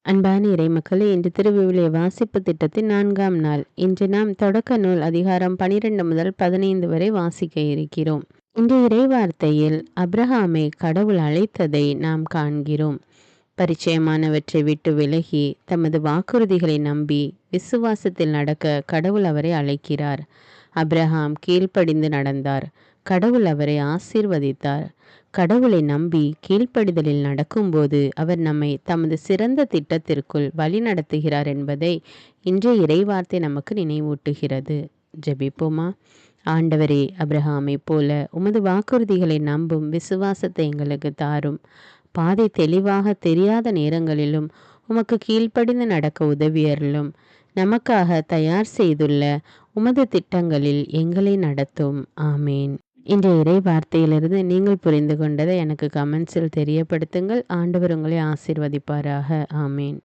அன்பான இறைமக்களே, இன்று திருவிவிலிய வாசிப்பு திட்டத்தின் 4ஆம் நாள். இன்று நாம் தொடக்க நூல் அதிகாரம் 12 முதல் 15 வரை வாசிக்க இருக்கிறோம். இன்று இறைவார்த்தையில் அப்ரஹாமை கடவுள் அழைத்ததை நாம் காண்கிறோம். பரிச்சயமானவற்றை விட்டு விலகி தமது வாக்குறுதிகளை நம்பி விசுவாசத்தில் நடக்க கடவுள் அவரை அழைக்கிறார். அப்ரஹாம் கீழ்ப்படிந்து நடந்தார். கடவுள் அவரை ஆசீர்வதித்தார். கடவுளை நம்பி கீழ்ப்படிதலில் நடக்கும்போது அவர் நம்மை தமது சிறந்த திட்டத்திற்குள் வழி நடத்துகிறார் என்பதை இன்றைய இறைவார்த்தை நமக்கு நினைவூட்டுகிறது. ஜெபிப்போமா. ஆண்டவரே, அப்ரஹாமை போல உமது வாக்குறுதிகளை நம்பும் விசுவாசத்தை எங்களுக்கு தாரும். பாதை தெளிவாக தெரியாத நேரங்களிலும் உமக்கு கீழ்ப்படிந்து நடக்க உதவியருளும். நமக்காக தயார் செய்துள்ள உமது திட்டங்களில் எங்களை நடத்தும். ஆமேன். இன்றைய இறை வார்த்தையிலிருந்து நீங்கள் புரிந்து கொண்டதை எனக்கு கமெண்ட்ஸில் தெரியப்படுத்துங்கள். ஆண்டவர் உங்களை ஆசீர்வதிப்பாராக. ஆமேன்.